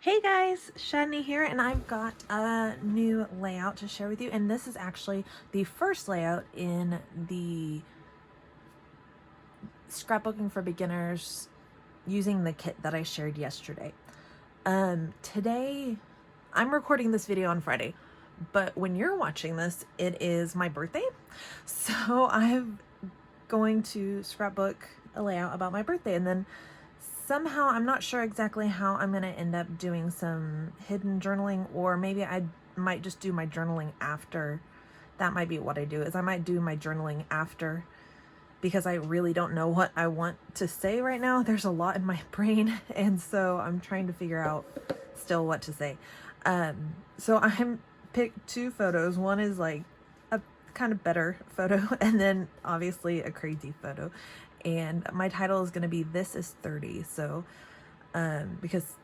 Hey guys, Shani here, and I've got a new layout to share with you, and this is actually the first layout in the Scrapbooking for Beginners using the kit that I shared yesterday. Today, I'm recording this video on Friday, but when you're watching this, it is my birthday, so I'm going to scrapbook a layout about my birthday, and then somehow, I'm not sure exactly how I'm going to end up doing some hidden journaling, or maybe I might just do my journaling after. That might be what I do, is I might do my journaling after, because I really don't know what I want to say right now. There's a lot in my brain, and so I'm trying to figure out still what to say. So I picked two photos. One is like a kind of better photo, and then obviously a crazy photo. And my title is going to be This is 30, so because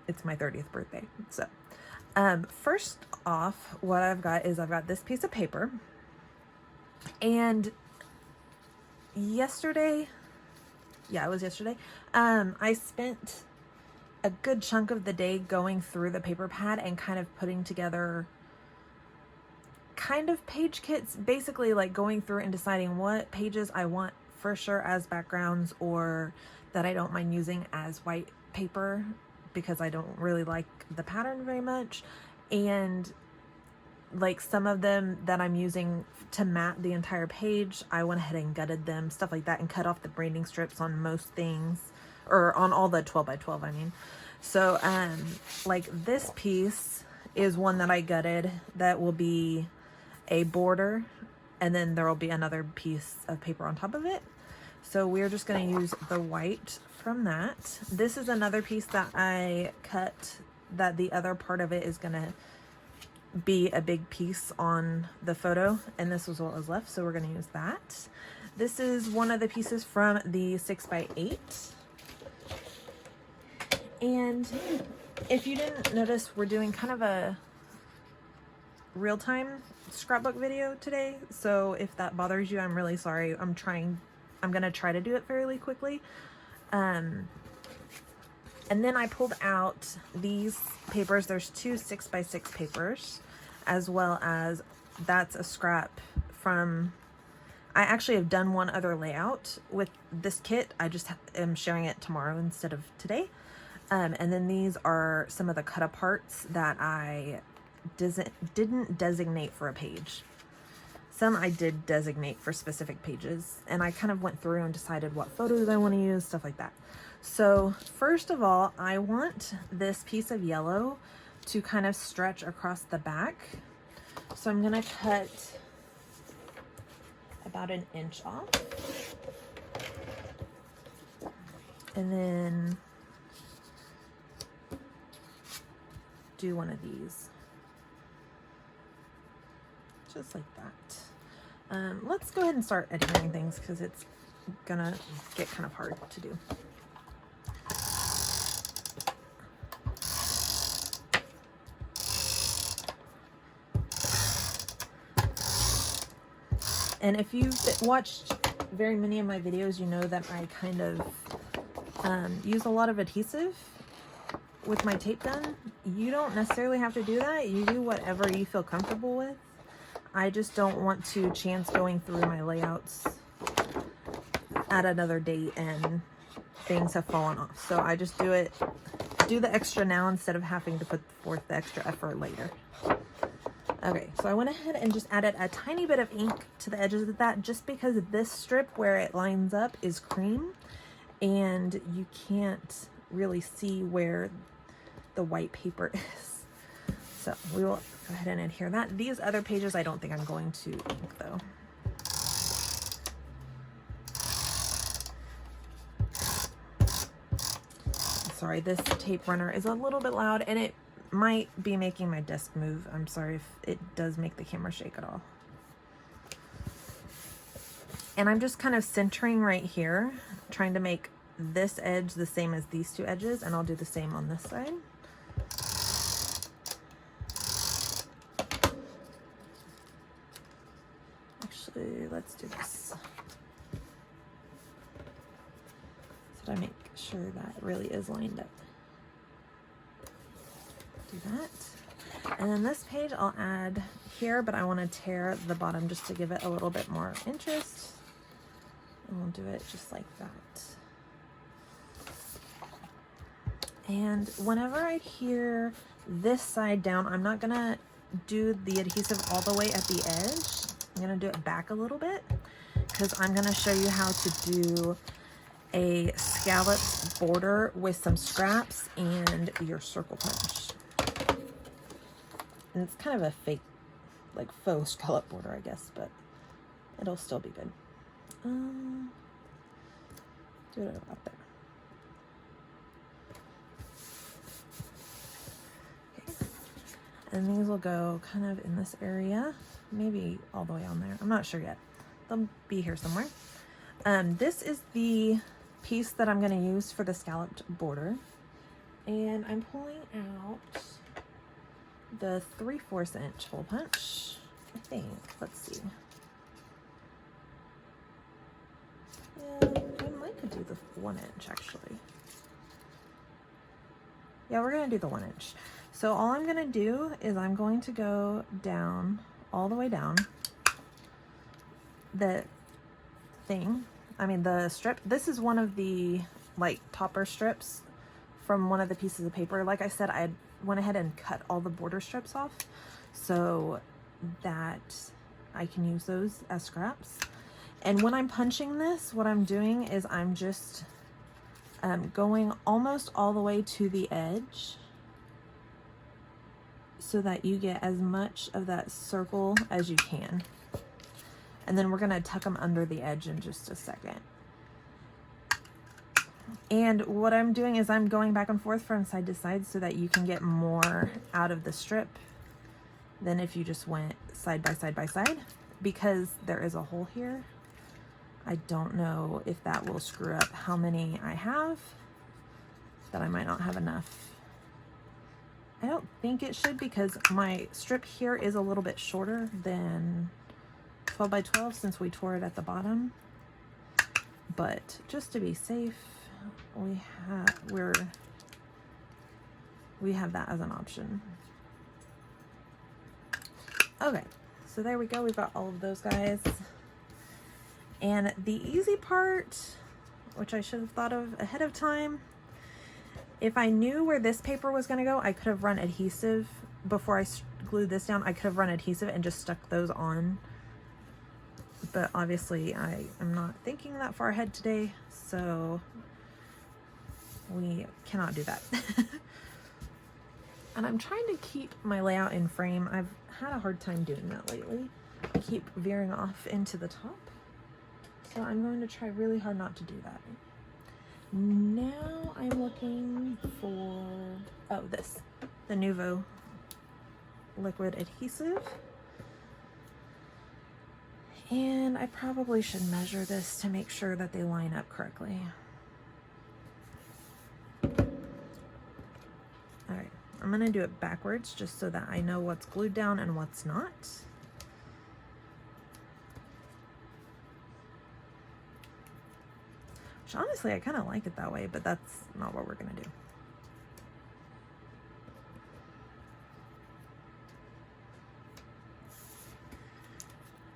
it's my 30th birthday. So first off, what I've got is I've got this piece of paper, and yesterday, yeah, it was yesterday, I spent a good chunk of the day going through the paper pad and kind of putting together kind of page kits, basically like going through and deciding what pages I want for sure as backgrounds, or that I don't mind using as white paper because I don't really like the pattern very much, and like some of them that I'm using to mat the entire page, I went ahead and gutted them, stuff like that, and cut off the branding strips on most things, or on all the 12 by 12 I mean. So like this piece is one that I gutted that will be a border, and then there will be another piece of paper on top of it. So we're just going to use the white from that. This is another piece that I cut, that the other part of it is going to be a big piece on the photo, and this was what was left, so we're going to use that. This is one of the pieces from the 6x8. And if you didn't notice, we're doing kind of a real-time scrapbook video today, so if that bothers you, I'm really sorry. I'm gonna try to do it fairly quickly. And then I pulled out these papers. There's two 6x6 papers, as well as that's a scrap from, I actually have done one other layout with this kit. I just am sharing it tomorrow instead of today. And then these are some of the cut aparts that I didn't designate for a page. Some I did designate for specific pages, and I kind of went through and decided what photos I want to use, stuff like that. So first of all, I want this piece of yellow to kind of stretch across the back. So I'm going to cut about 1 inch off, and then do one of these. Just like that. Let's go ahead and start adhering things, because it's gonna get kind of hard to do. And if you've watched very many of my videos, you know that I kind of use a lot of adhesive with my tape gun. You don't necessarily have to do that. You do whatever you feel comfortable with. I just don't want to chance going through my layouts at another date and things have fallen off. So I just do the extra now instead of having to put forth the extra effort later. Okay, so I went ahead and just added a tiny bit of ink to the edges of that, just because this strip where it lines up is cream, and you can't really see where the white paper is. So we will go ahead and adhere that. These other pages I don't think I'm going to ink though. Sorry, this tape runner is a little bit loud, and it might be making my desk move. I'm sorry if it does make the camera shake at all. And I'm just kind of centering right here, trying to make this edge the same as these two edges, and I'll do the same on this side. Actually, let's do this, so that I make sure that it really is lined up. do that. And then this page I'll add here, but I want to tear the bottom just to give it a little bit more interest. And we'll do it just like that. And whenever I adhere this side down, I'm not gonna do the adhesive all the way at the edge. I'm gonna do it back a little bit because I'm gonna show you how to do a scalloped border with some scraps and your circle punch. And it's kind of a fake, like faux scallop border, I guess, but it'll still be good. Do it about there. Okay. And these will go kind of in this area, maybe all the way on there. I'm not sure yet. They'll be here somewhere. This is the piece that I'm going to use for the scalloped border. And I'm pulling out the 3/4 inch hole punch, I think. Let's see. Yeah, I might could do the 1 inch actually. Yeah, we're going to do the 1 inch. So all I'm going to do is I'm going to go down, all the way down the thing. I mean the strip. This is one of the like topper strips from one of the pieces of paper. Like I said, I went ahead and cut all the border strips off so that I can use those as scraps. And when I'm punching this, what I'm doing is I'm just going almost all the way to the edge so that you get as much of that circle as you can. And then we're going to tuck them under the edge in just a second. And what I'm doing is I'm going back and forth from side to side so that you can get more out of the strip than if you just went side by side by side, because there is a hole here. I don't know if that will screw up how many I have, that I might not have enough. I don't think it should, because my strip here is a little bit shorter than 12 by 12 since we tore it at the bottom. But just to be safe, we have that as an option. Okay, so there we go. We've got all of those guys. And the easy part, which I should have thought of ahead of time, if I knew where this paper was going to go, I could have run adhesive before I glued this down. I could have run adhesive and just stuck those on. But obviously I am not thinking that far ahead today, so we cannot do that. And I'm trying to keep my layout in frame. I've had a hard time doing that lately. I keep veering off into the top. So I'm going to try really hard not to do that. Now I'm looking for, oh, this, the Nuvo liquid adhesive. And I probably should measure this to make sure that they line up correctly. All right, I'm gonna do it backwards just so that I know what's glued down and what's not. Which honestly, I kind of like it that way, but that's not what we're gonna do.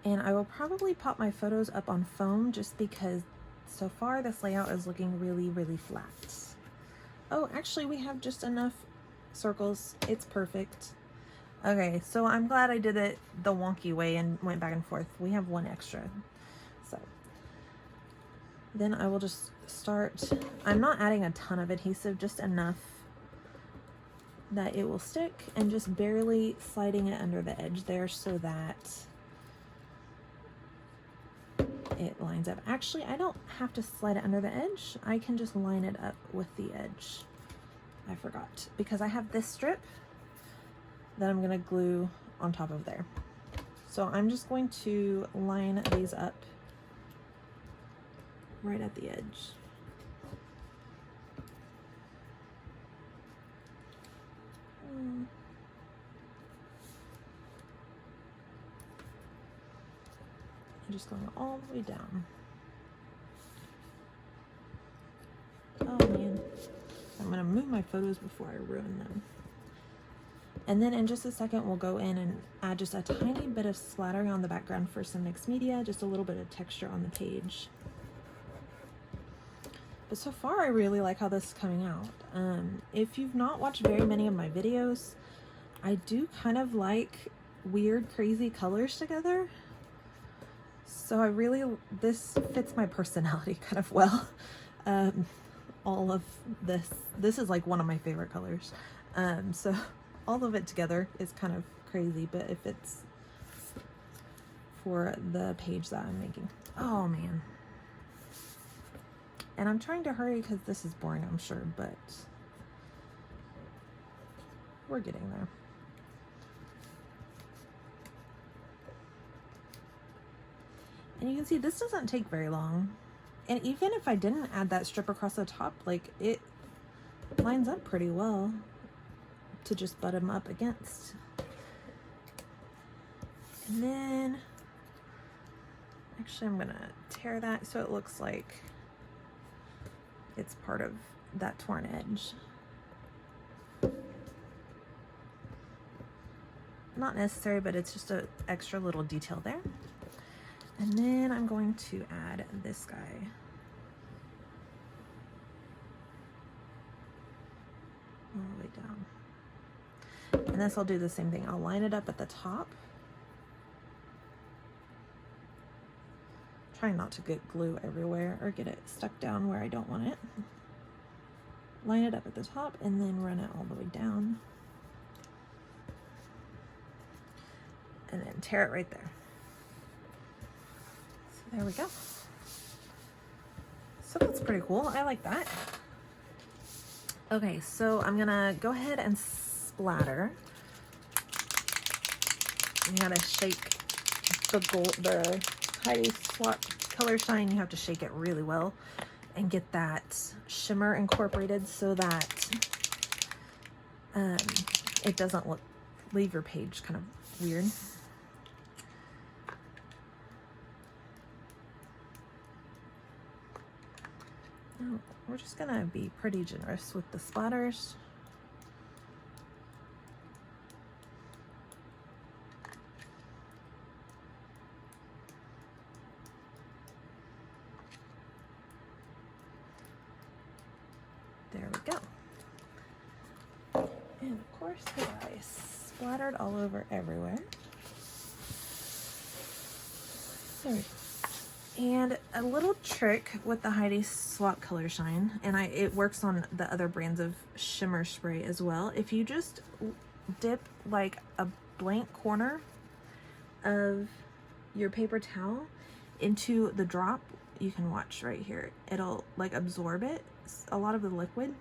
And I will probably pop my photos up on foam just because so far this layout is looking really, really flat. Oh, actually we have just enough circles. It's perfect. Okay, so I'm glad I did it the wonky way and went back and forth. We have one extra. So then I will just start. I'm not adding a ton of adhesive, just enough that it will stick, and just barely sliding it under the edge there so that it lines up. Actually, I don't have to slide it under the edge. I can just line it up with the edge. I forgot, because I have this strip that I'm gonna glue on top of there. So I'm just going to line these up right at the edge. Just going all the way down. Oh man, I'm gonna move my photos before I ruin them. And then in just a second, we'll go in and add just a tiny bit of splattering on the background for some mixed media, just a little bit of texture on the page. But so far, I really like how this is coming out. If you've not watched very many of my videos, I do kind of like weird, crazy colors together. So this fits my personality kind of well. All of this is like one of my favorite colors. So all of it together is kind of crazy, but it fits for the page that I'm making. Oh man. And I'm trying to hurry because this is boring, I'm sure, but we're getting there. And you can see this doesn't take very long. And even if I didn't add that strip across the top, like it lines up pretty well to just butt them up against. And then, actually I'm gonna tear that so it looks like it's part of that torn edge. Not necessary, but it's just an extra little detail there. And then I'm going to add this guy. All the way down. And this, I'll do the same thing. I'll line it up at the top. Trying not to get glue everywhere or get it stuck down where I don't want it. Line it up at the top and then run it all the way down. And then tear it right there. So there we go. So that's pretty cool. I like that. Okay, so I'm gonna go ahead and splatter. You gotta shake the Heidi Swap color shine. You have to shake it really well and get that shimmer incorporated so that it doesn't leave your page kind of weird. Now, we're just gonna be pretty generous with the splatters. There we go. And of course, I splattered all over everywhere. There we go. And a little trick with the Heidi Swap Color Shine, and it works on the other brands of shimmer spray as well. If you just dip like a blank corner of your paper towel into the drop, you can watch right here. It'll like absorb it, a lot of the liquid,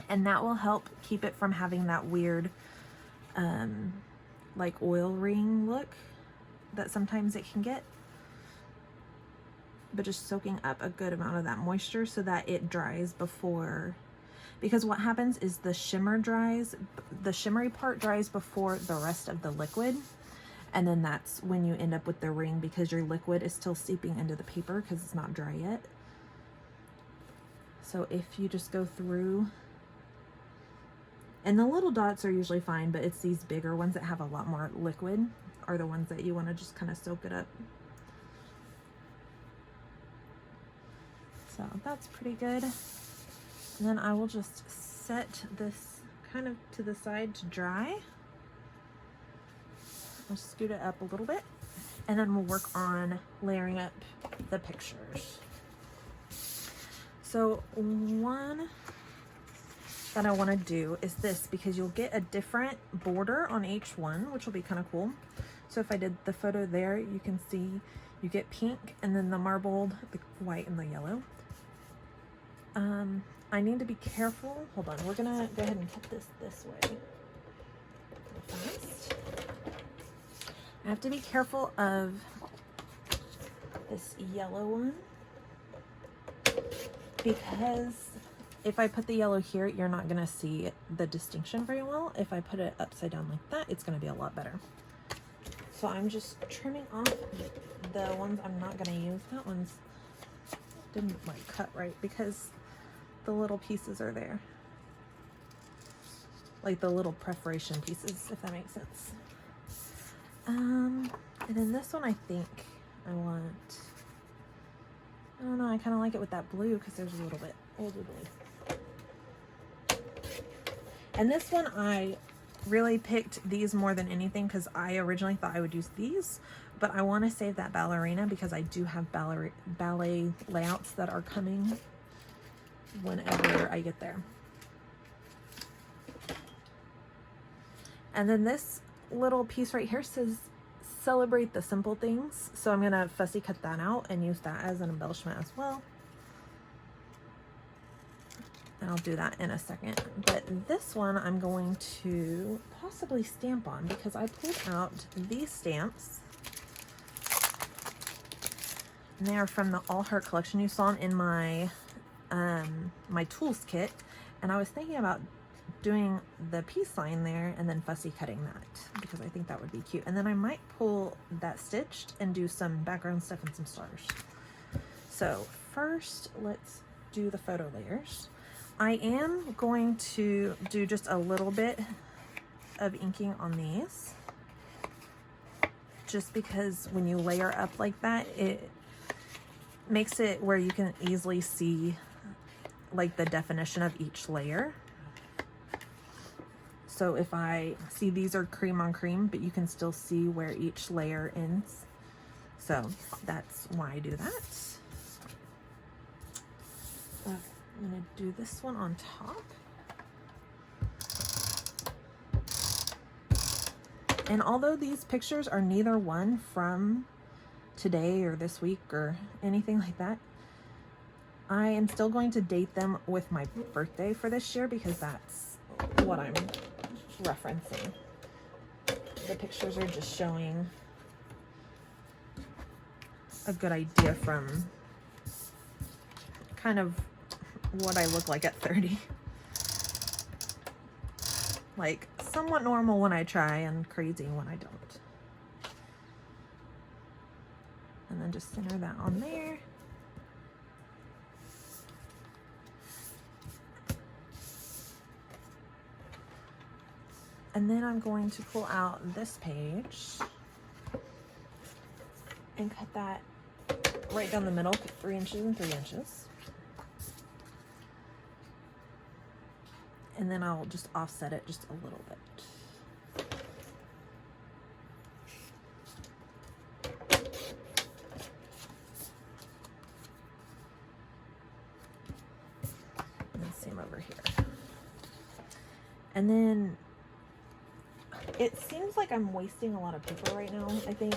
and that will help keep it from having that weird like oil ring look that sometimes it can get. But just soaking up a good amount of that moisture so that it dries before, because what happens is the shimmery part dries before the rest of the liquid, and then that's when you end up with the ring, because your liquid is still seeping into the paper because it's not dry yet. So if you just go through, and the little dots are usually fine, but it's these bigger ones that have a lot more liquid are the ones that you want to just kind of soak it up. So that's pretty good. And then I will just set this kind of to the side to dry. I'll scoot it up a little bit, and then we'll work on layering up the pictures. So one that I want to do is this, because you'll get a different border on each one, which will be kind of cool. So if I did the photo there, you can see you get pink, and then the marbled, the white, and the yellow. I need to be careful. Hold on, we're gonna go ahead and cut this way first. I have to be careful of this yellow one, because if I put the yellow here, you're not gonna see the distinction very well. If I put it upside down like that, it's gonna be a lot better. So I'm just trimming off the ones I'm not gonna use. That one's didn't like cut right because the little pieces are there. like the little perforation pieces, if that makes sense. And then this one I think I want, I don't know, I kind of like it with that blue because there's a little bit older blue. And this one I really picked these more than anything because I originally thought I would use these, but I want to save that ballerina because I do have ballet layouts that are coming whenever I get there. And then this little piece right here says celebrate the simple things, so I'm gonna fussy cut that out and use that as an embellishment as well. And I'll do that in a second. But this one I'm going to possibly stamp on because I pulled out these stamps. And they are from the All Heart collection you saw in my my tools kit. And I was thinking about doing the peace sign there and then fussy cutting that because I think that would be cute. And then I might pull that stitched and do some background stuff and some stars. So first, let's do the photo layers. I am going to do just a little bit of inking on these, just because when you layer up like that, it makes it where you can easily see like the definition of each layer. So if I see these are cream on cream, but you can still see where each layer ends. So that's why I do that. I'm gonna do this one on top. And although these pictures are neither one from today or this week or anything like that, I am still going to date them with my birthday for this year because that's what I'm referencing. The pictures are just showing a good idea from kind of what I look like at 30. Like somewhat normal when I try and crazy when I don't. And then just center that on there. And then I'm going to pull out this page and cut that right down the middle, 3 inches and 3 inches. And then I'll just offset it just a little bit. And then same over here. And then it seems like I'm wasting a lot of paper right now, I think,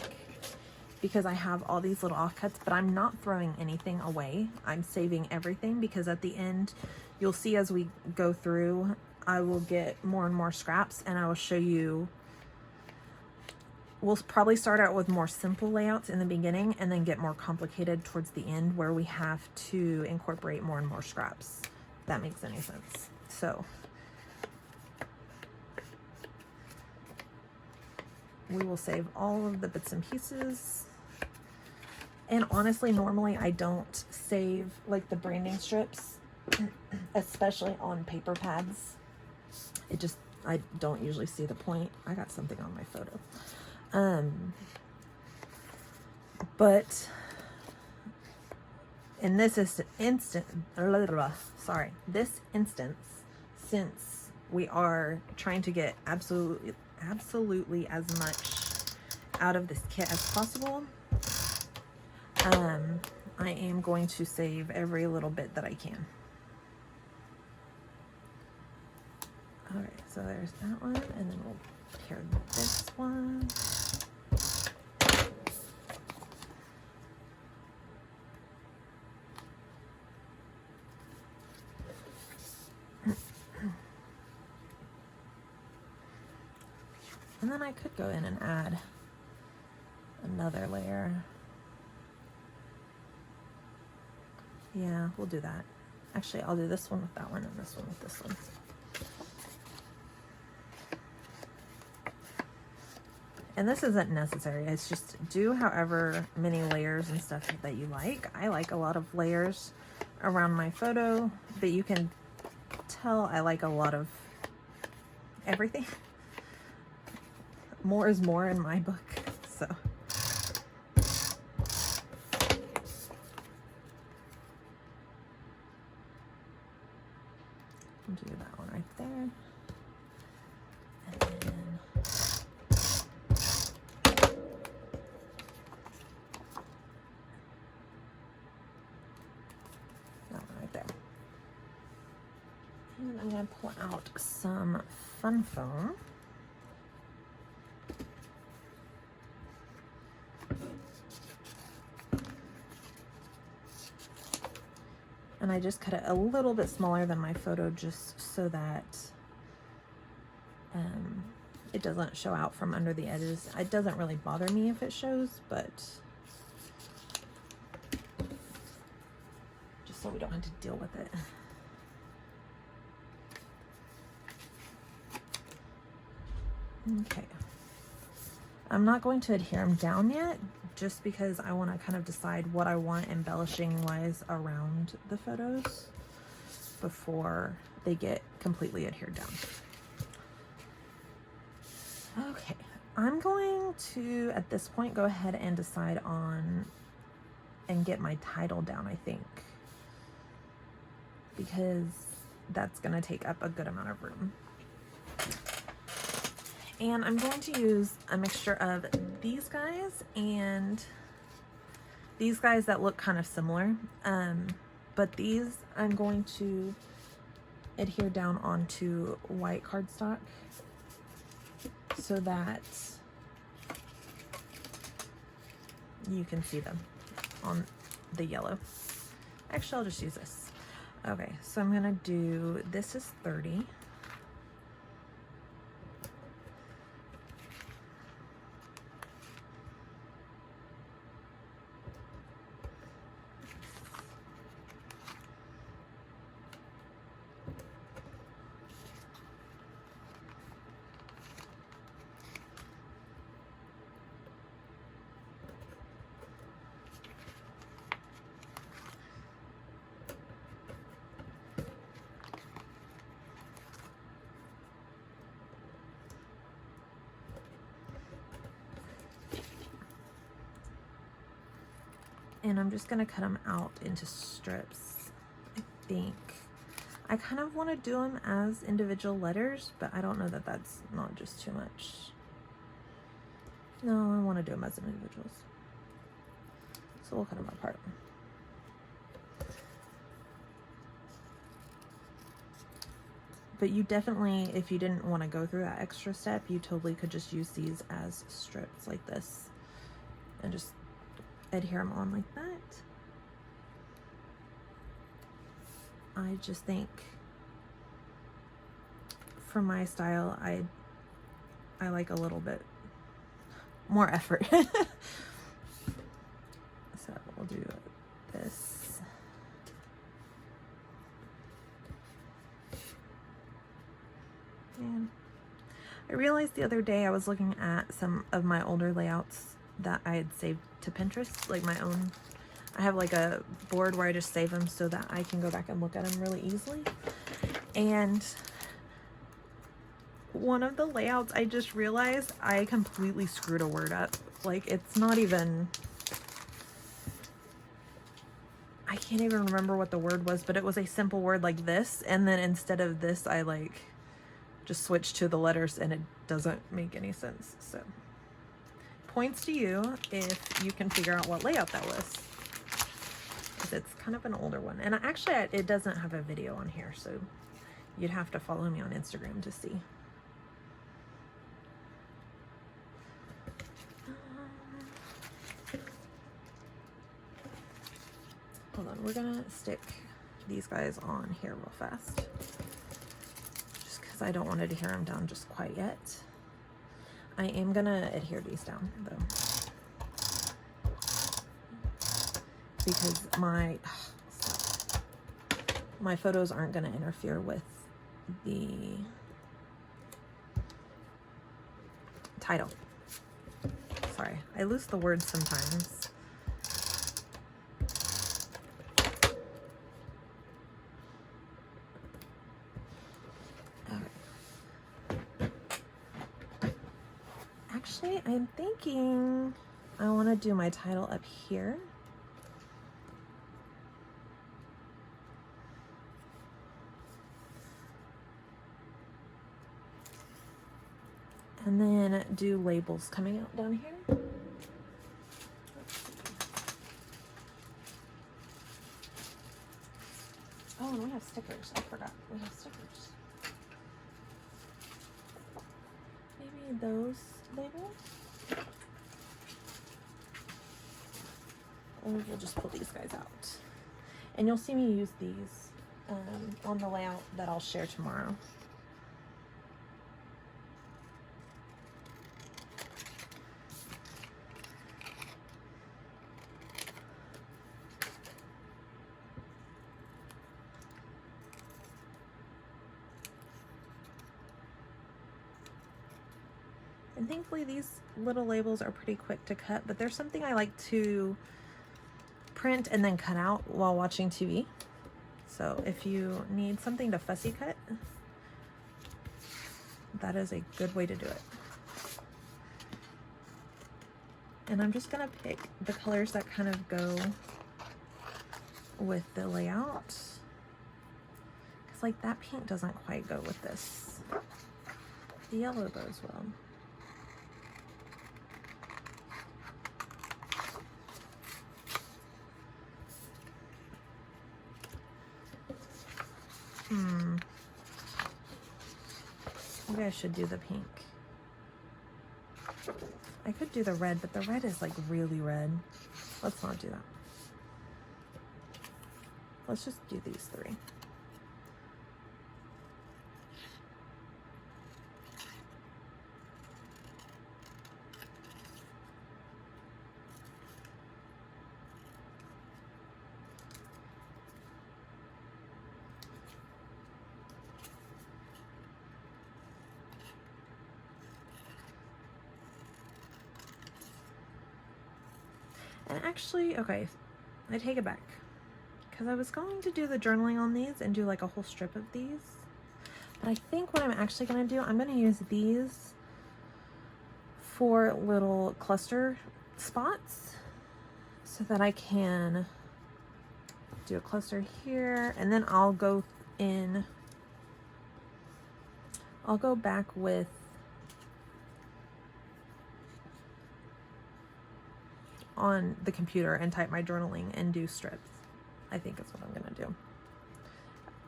because I have all these little offcuts, but I'm not throwing anything away. I'm saving everything because at the end, you'll see as we go through, I will get more and more scraps and I will show you. We'll probably start out with more simple layouts in the beginning and then get more complicated towards the end where we have to incorporate more and more scraps. If that makes any sense. So we will save all of the bits and pieces. And honestly, normally I don't save like the branding strips, especially on paper pads. I don't usually see the point. I got something on my photo. But in this instance, since we are trying to get absolutely as much out of this kit as possible, I am going to save every little bit that I can. All right, so there's that one, and then we'll pair this one. And then I could go in and add another layer. Yeah, we'll do that. Actually, I'll do this one with that one and this one with this one. And this isn't necessary. It's just do however many layers and stuff that you like. I like a lot of layers around my photo, but you can tell I like a lot of everything. More is more in my book, so. Do that one right there. And then that one right there. And I'm going to pull out some fun foam. And I just cut it a little bit smaller than my photo just so that it doesn't show out from under the edges. It doesn't really bother me if it shows, but just so we don't have to deal with it. Okay. I'm not going to adhere them down yet, just because I want to kind of decide what I want embellishing wise around the photos before they get completely adhered down. Okay, I'm going to, at this point, go ahead and decide on and get my title down, I think, because that's going to take up a good amount of room. And I'm going to use a mixture of these guys and these guys that look kind of similar. But these I'm going to adhere down onto white cardstock so that you can see them on the yellow. Actually, I'll just use this. Okay, so I'm gonna do, this is 30. And I'm just gonna cut them out into strips, I think. I kind of want to do them as individual letters, but I don't know that that's not just too much. No, I want to do them as individuals. So we'll cut them apart. But you definitely, if you didn't want to go through that extra step, you totally could just use these as strips like this and just adhere them on like that. I just think for my style, I like a little bit more effort. So we'll do this. And I realized the other day I was looking at some of my older layouts that I had saved to Pinterest, like my own. I have like a board where I just save them so that I can go back and look at them really easily. And one of the layouts, I just realized I completely screwed a word up. Like, it's not even, I can't even remember what the word was, but it was a simple word like this, and then instead of this I like just switched to the letters, and it doesn't make any sense. So points to you if you can figure out what layout that was, because it's kind of an older one. And actually it doesn't have a video on here, so you'd have to follow me on Instagram to see. Hold on, we're gonna stick these guys on here real fast, just because I don't want to adhere them down just quite yet. I am gonna adhere these down though, because my photos aren't gonna interfere with the title. Sorry, I lose the words sometimes. Actually, I'm thinking I want to do my title up here. And then do labels coming out down here. Oh, and we have stickers. I forgot. We have stickers. Maybe those labels? Or we'll just pull these guys out. And you'll see me use these on the layout that I'll share tomorrow. And thankfully these little labels are pretty quick to cut, but there's something I like to print and then cut out while watching TV. So if you need something to fussy cut, that is a good way to do it. And I'm just gonna pick the colors that kind of go with the layout. Cause like that pink doesn't quite go with this. The yellow goes well. Maybe I should do the pink. I could do the red, but the red is like really red. Let's not do that. Let's just do these three. And actually, okay, I take it back. Because I was going to do the journaling on these and do like a whole strip of these. But I think what I'm actually going to do, I'm going to use these for little cluster spots so that I can do a cluster here. And then I'll go back with on the computer and type my journaling and do strips. I think is what I'm gonna do.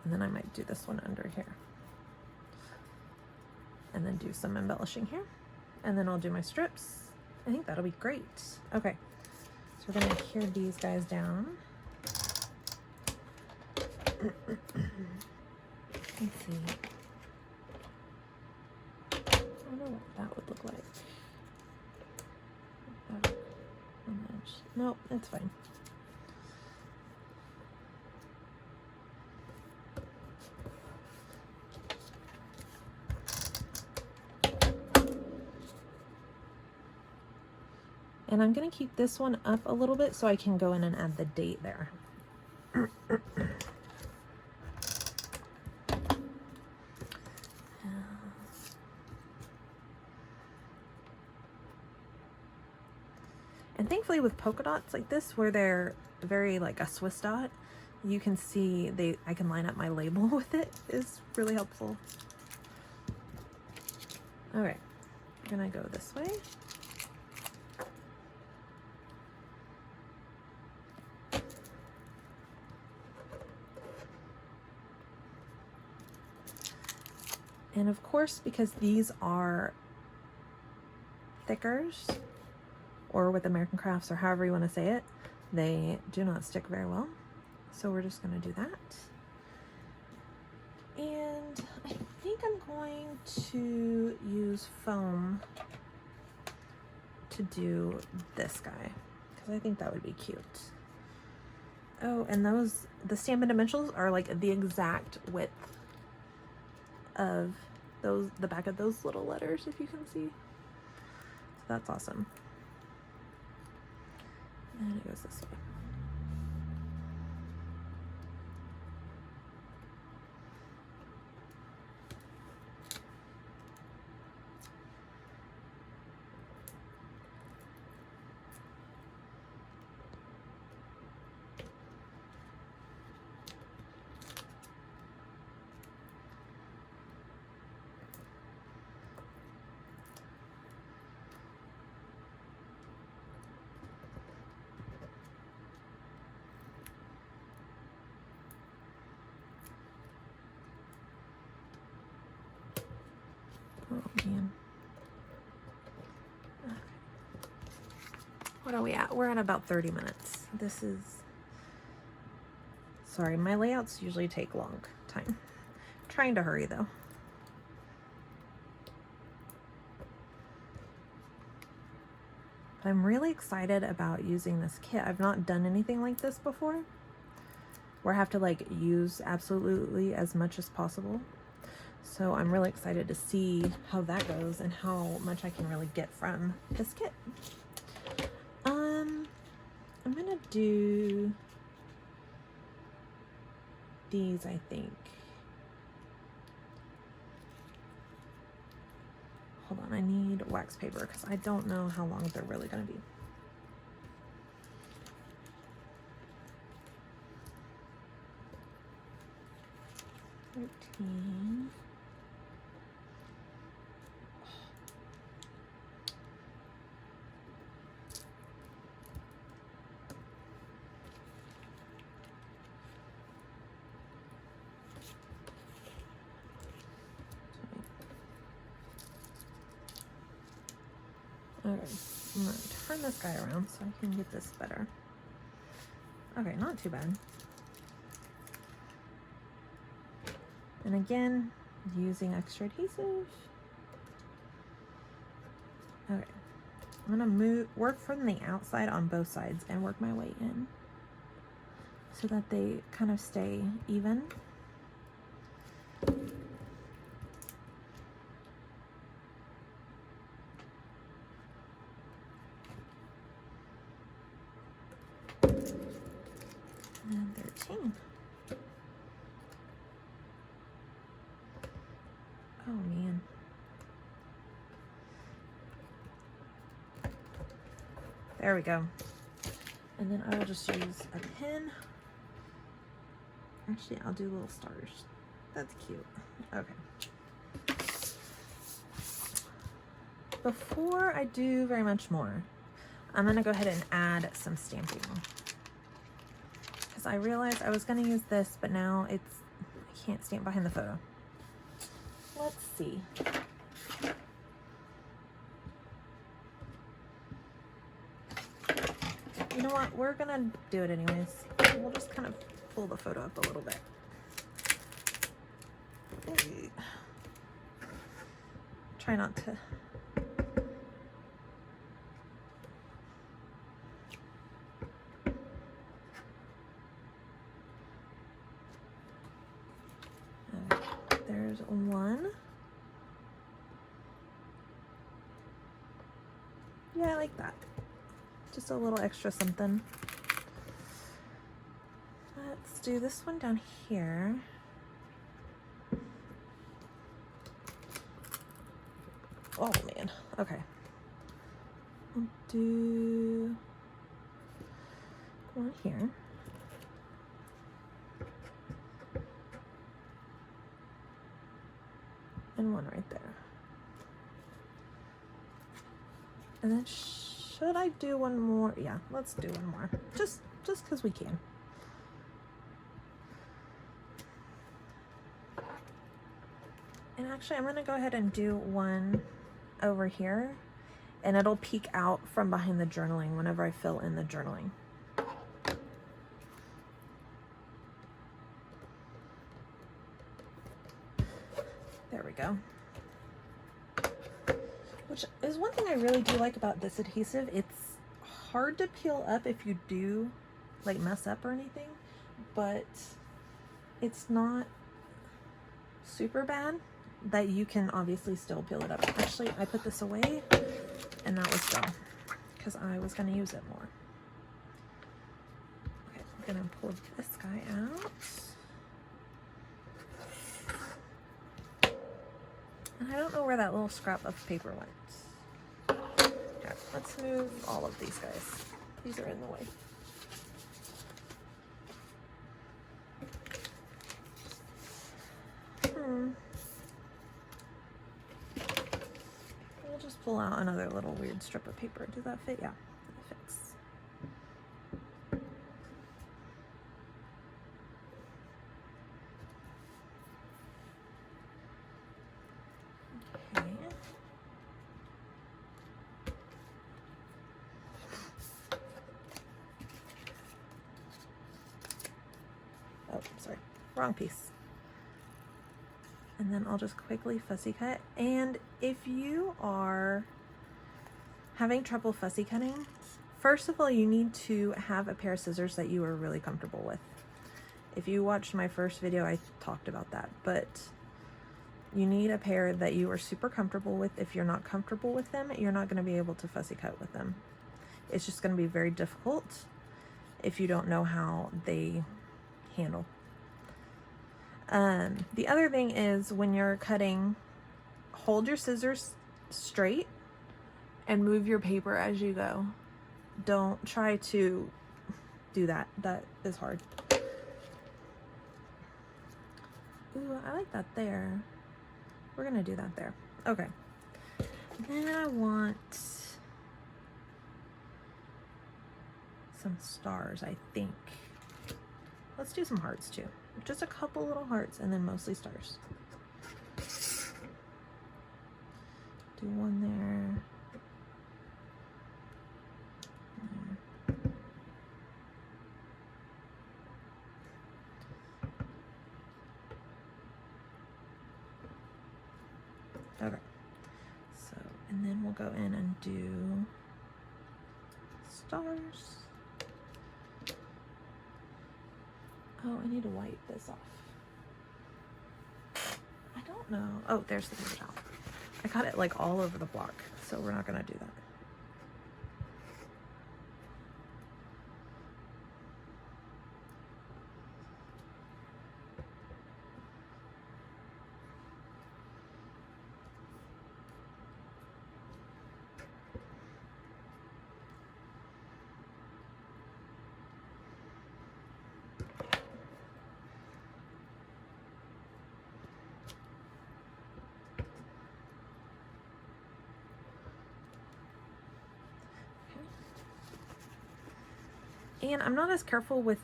And then I might do this one under here. And then do some embellishing here. And then I'll do my strips. I think that'll be great. Okay, so we're gonna adhere these guys down. Let's see. I don't know what that would look like. Nope, it's fine. And I'm going to keep this one up a little bit so I can go in and add the date there. And thankfully with polka dots like this, where they're very like a Swiss dot, you can see I can line up my label with it. Is really helpful. All right, we're gonna go this way. And of course, because these are thickers, or with American Crafts, or however you want to say it, they do not stick very well. So we're just going to do that. And I think I'm going to use foam to do this guy, because I think that would be cute. Oh, and the Stampin' Dimensionals are like the exact width of the back of those little letters, if you can see. So that's awesome. And it goes this way. Oh man. What are we at? We're at about 30 minutes. This is, sorry, my layouts usually take long time. I'm trying to hurry though. But I'm really excited about using this kit. I've not done anything like this before, where I have to like use absolutely as much as possible. So I'm really excited to see how that goes and how much I can really get from this kit. I'm gonna do these, I think. Hold on, I need wax paper because I don't know how long they're really gonna be. $13. Okay, I'm gonna turn this guy around so I can get this better. Okay, not too bad. And again, using extra adhesive. Okay, I'm gonna work from the outside on both sides and work my way in so that they kind of stay even. And 13. Oh man. There we go. And then I will just use a pen. Actually, I'll do little stars. That's cute. Okay. Before I do very much more, I'm gonna go ahead and add some stamping. Because I realized I was gonna use this, but now I can't stamp behind the photo. Let's see. You know what? We're gonna do it anyways. We'll just kind of pull the photo up a little bit. Try not to. There's one. Yeah, I like that. Just a little extra something. Let's do this one down here. Oh man, okay. I'll do one here. And one right there. And then should I do one more? Yeah, let's do one more. Just because we can. And actually, I'm gonna go ahead and do one over here, and it'll peek out from behind the journaling whenever I fill in the journaling. There we go. Which is one thing I really do like about this adhesive. It's hard to peel up if you do like mess up or anything, but it's not super bad that you can obviously still peel it up. Actually, I put this away and that was dumb because I was going to use it more. Okay, I'm going to pull this guy out. And I don't know where that little scrap of paper went. Okay, let's move all of these guys. These are in the way. We'll just pull out another little weird strip of paper. Does that fit? Yeah, it fits. Okay. wrong piece. And then I'll just quickly fussy cut. And if you are having trouble fussy cutting, first of all, you need to have a pair of scissors that you are really comfortable with. If you watched my first video, I talked about that, but you need a pair that you are super comfortable with. If you're not comfortable with them, you're not going to be able to fussy cut with them. It's just going to be very difficult if you don't know how they handle. The other thing is when you're cutting, hold your scissors straight and move your paper as you go. Don't try to do that. That is hard. Ooh, I like that there. We're gonna do that there. Okay. Then I want some stars, I think. Let's do some hearts too. Just a couple little hearts and then mostly stars. Do one there. Okay, so, and then we'll go in and do stars. Oh, I need to wipe this off. I don't know. Oh, there's the paper towel. I got it like all over the block, so we're not gonna do that. And I'm not as careful with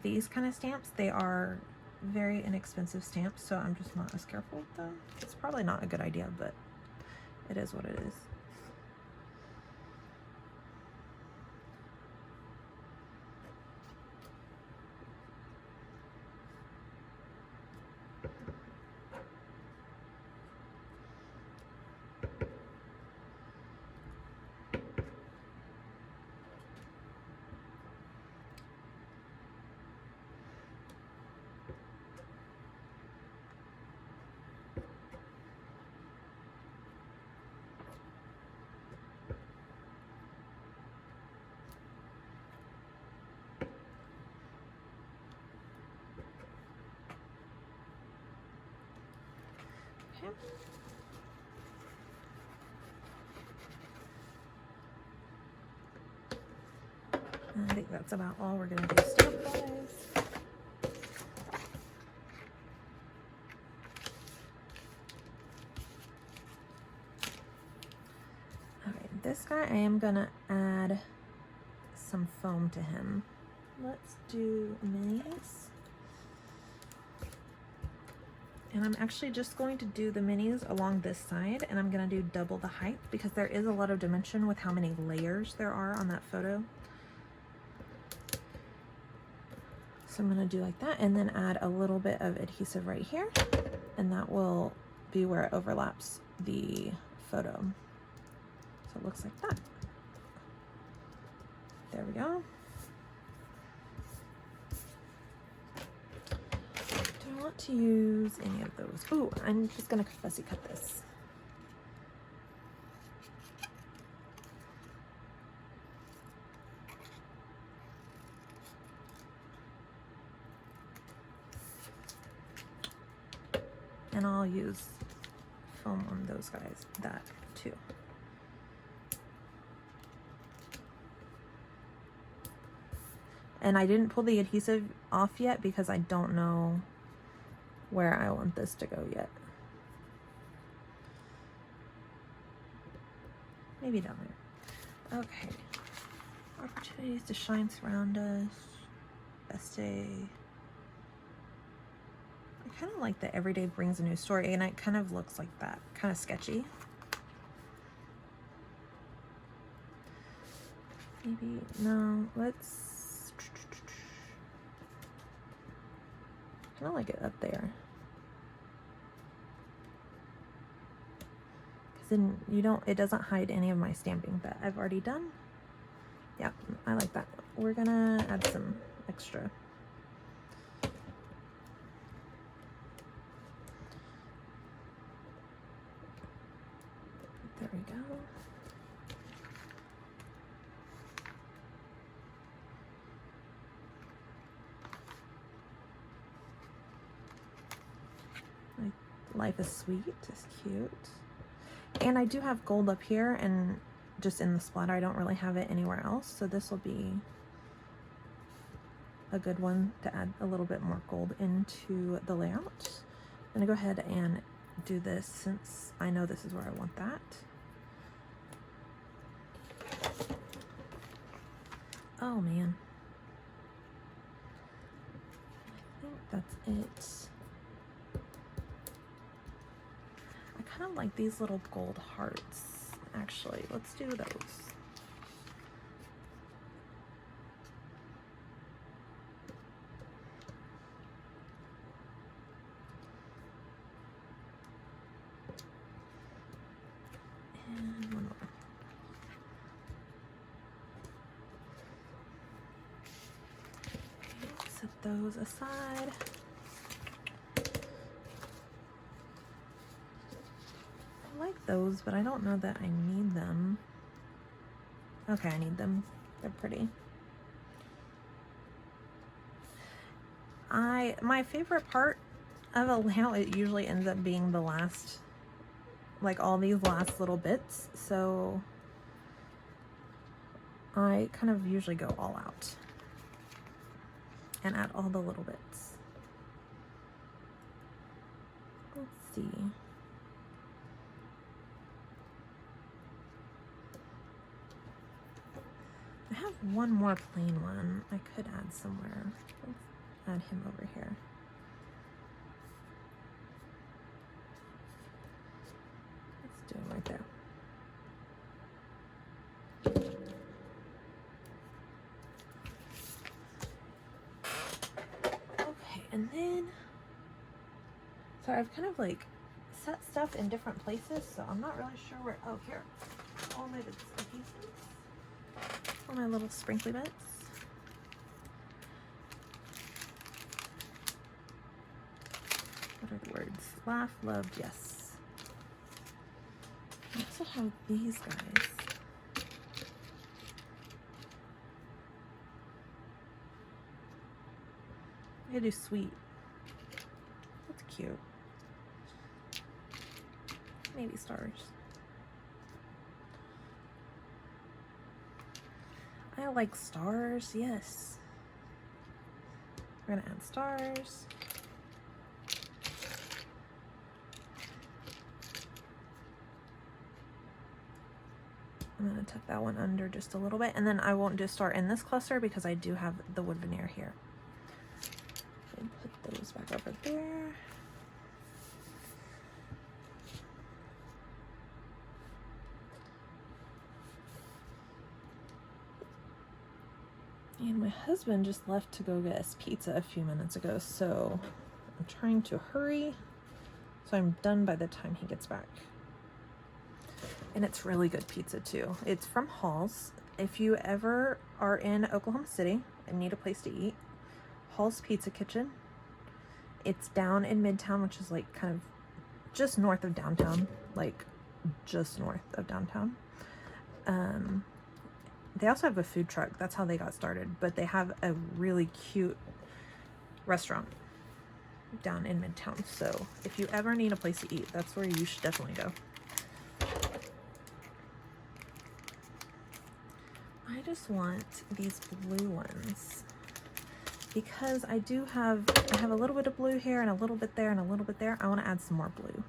these kind of stamps. They are very inexpensive stamps, so I'm just not as careful with them. It's probably not a good idea, but it is what it is. Okay. I think that's about all we're going to do stamp-wise. Alright, this guy I am going to add some foam to him. Let's do minis. And I'm actually just going to do the minis along this side, and I'm going to do double the height because there is a lot of dimension with how many layers there are on that photo. So I'm going to do like that and then add a little bit of adhesive right here, and that will be where it overlaps the photo. So it looks like that. There we go. Do I want to use any of those? Ooh, I'm just going to fussy cut this. And I'll use foam on those guys, that too. And I didn't pull the adhesive off yet because I don't know where I want this to go yet. Maybe down there. Okay. Opportunities to shine surround us. Best day. I kind of like that every day brings a new story, and it kind of looks like that. Kind of sketchy. Maybe, no, let's... I don't like it up there. Because then you don't, it doesn't hide any of my stamping that I've already done. Yeah, I like that. We're gonna add some extra. There we go. Like, Life is Sweet is cute. And I do have gold up here and just in the splatter. I don't really have it anywhere else. So this will be a good one to add a little bit more gold into the layout. I'm gonna go ahead and do this since I know this is where I want that. Oh man. I think that's it. I kind of like these little gold hearts, actually. Let's do those. And one more. Set those aside. I like those, but I don't know that I need them. Okay, I need them. They're pretty. My favorite part of a layout, it usually ends up being the last, like all these last little bits. So I kind of usually go all out and add all the little bits. Let's see. I have one more plain one I could add somewhere. Let's add him over here. Let's do him right there. Okay, and then, so I've kind of like set stuff in different places, so I'm not really sure where, oh here, all my bits and pieces. All my little sprinkly bits. What are the words? Laugh, loved, yes. I also have these guys. I'm gonna do sweet. That's cute. Maybe stars. I like stars, yes. We're gonna add stars. I'm gonna tuck that one under just a little bit, and then I won't do star in this cluster because I do have the wood veneer here. And put those back over there. And my husband just left to go get us pizza a few minutes ago, so I'm trying to hurry so I'm done by the time he gets back. And it's really good pizza too. It's from Hall's. If you ever are in Oklahoma City and need a place to eat, Hall's Pizza Kitchen. It's down in Midtown, which is like kind of just north of downtown, like just north of downtown. They also have a food truck. That's how they got started. But they have a really cute restaurant down in Midtown. So if you ever need a place to eat, that's where you should definitely go. I just want these blue ones because I have a little bit of blue here and a little bit there and a little bit there. I want to add some more blue.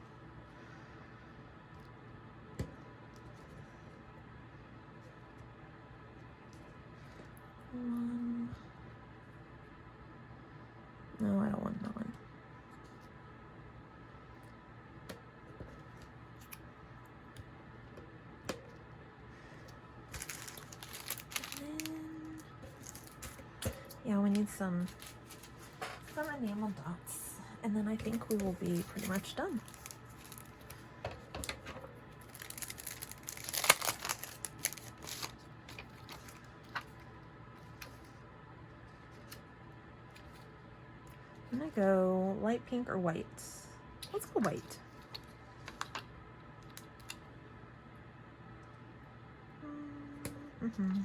No, I don't want that one. And then, yeah, we need some enamel dots, and then I think we will be pretty much done. I'm gonna go light pink or white. Let's go white. Mm-hmm.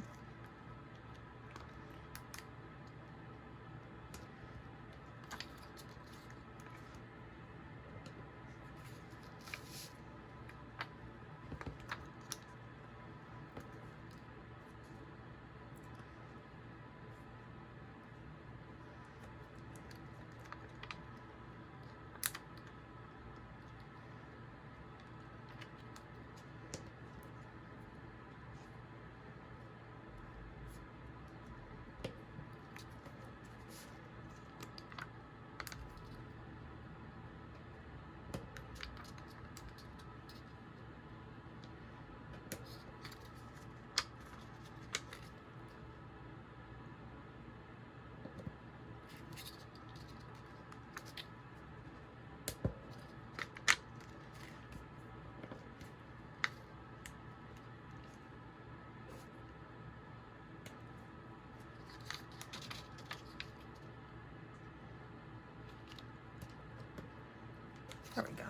There we go.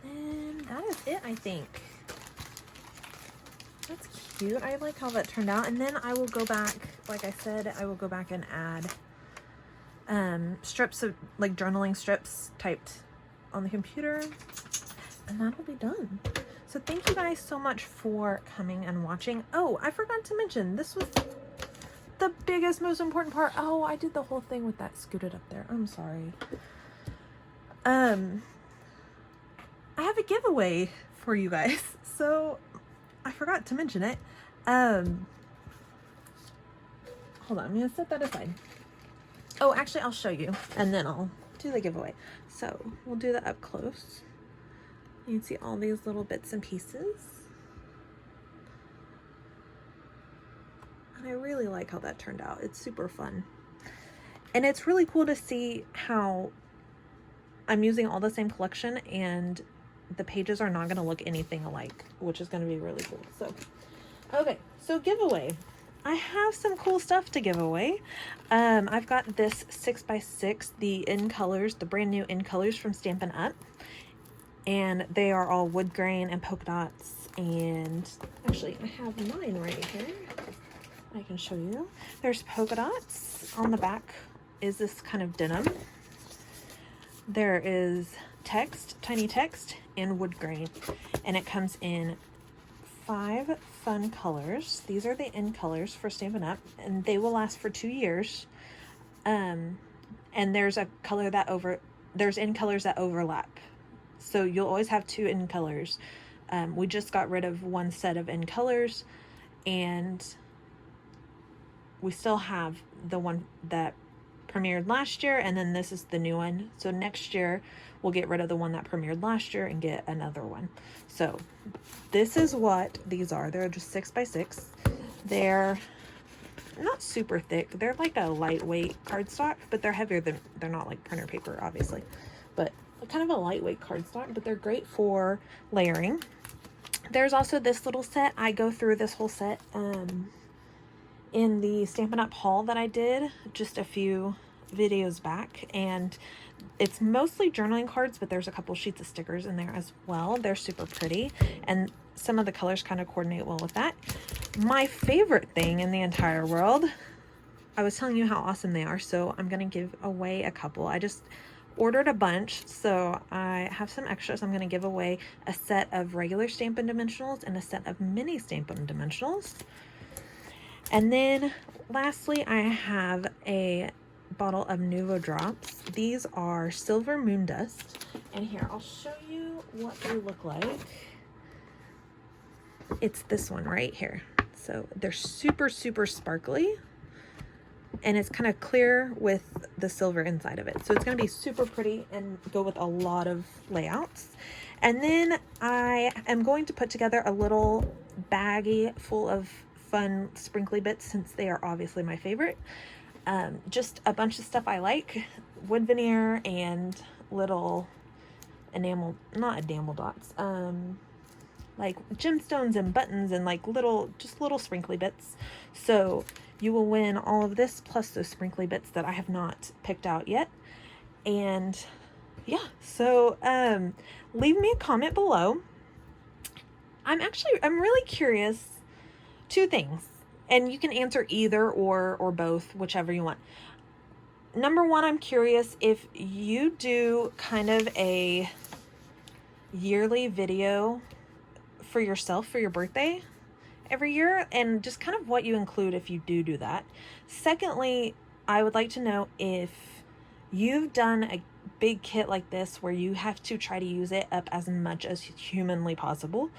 And then that is it, I think. That's cute. I like how that turned out. And then I will go back, like I said, I will go back and add strips of, like, journaling strips typed on the computer, and that'll be done. So thank you guys so much for coming and watching. Oh, I forgot to mention, this was the biggest, most important part. Oh, I did the whole thing with that scooted up there. I'm sorry. I have a giveaway for you guys. So I forgot to mention it. Hold on, I'm gonna set that aside. Oh, actually, I'll show you and then I'll do the giveaway. So we'll do the up close. You can see all these little bits and pieces. And I really like how that turned out. It's super fun. And it's really cool to see how I'm using all the same collection and the pages are not going to look anything alike, which is going to be really cool. So, okay, so giveaway. I have some cool stuff to give away. I've got this 6x6, the In Colors, the brand new In Colors from Stampin' Up. And they are all wood grain and polka dots. And actually, I have mine right here. I can show you. There's polka dots. On the back is this kind of denim. There is text, tiny text, and wood grain. And it comes in 5 fun colors. These are the In Colors for Stampin' Up, and they will last for 2 years. And there's a color that there's In Colors that overlap. So you'll always have 2 In Colors. We just got rid of one set of In Colors, and we still have the one that premiered last year, and then this is the new one. So next year we'll get rid of the one that premiered last year and get another one. So this is what these are. They're just 6x6. They're not super thick. They're like a lightweight cardstock, but they're heavier than, they're not like printer paper, obviously, but kind of a lightweight cardstock, but they're great for layering. There's also this little set. I go through this whole set in the Stampin' Up haul that I did just a few videos back, and it's mostly journaling cards, but there's a couple sheets of stickers in there as well. They're super pretty, and some of the colors kind of coordinate well with that. My favorite thing in the entire world, I was telling you how awesome they are, so I'm gonna give away a couple. I just ordered a bunch, so I have some extras. I'm gonna give away a set of regular Stampin' Dimensionals and a set of mini Stampin' Dimensionals. And then lastly, I have a bottle of Nuvo Drops. These are Silver Moon Dust, and here, I'll show you what they look like. It's this one right here. So they're super, super sparkly, and it's kind of clear with the silver inside of it. So it's going to be super pretty and go with a lot of layouts. And then I am going to put together a little baggie full of fun sprinkly bits, since they are obviously my favorite. just a bunch of stuff I like, wood veneer and little enamel, not enamel dots, like gemstones and buttons and like just little sprinkly bits. So you will win all of this plus those sprinkly bits that I have not picked out yet. And yeah, so leave me a comment below. I'm really curious. Two things, and you can answer either or both, whichever you want. Number one, I'm curious if you do kind of a yearly video for yourself for your birthday every year, and just kind of what you include if you do that. Secondly, I would like to know if you've done a big kit like this where you have to try to use it up as much as humanly possible,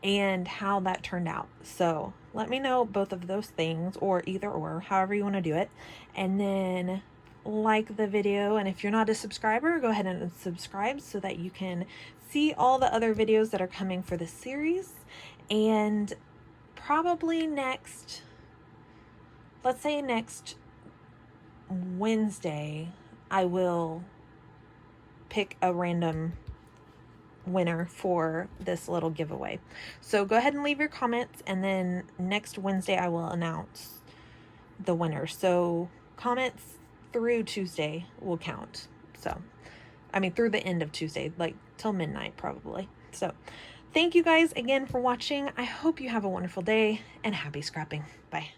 and how that turned out. So let me know both of those things, or either or, however you want to do it. And then like the video, and if you're not a subscriber, go ahead and subscribe so that you can see all the other videos that are coming for this series. And probably next, let's say next Wednesday, I will pick a random winner for this little giveaway. So go ahead and leave your comments, and then next Wednesday I will announce the winner. So comments through Tuesday will count. So I mean through the end of Tuesday, like till midnight probably. So thank you guys again for watching. I hope you have a wonderful day, and happy scrapping. Bye.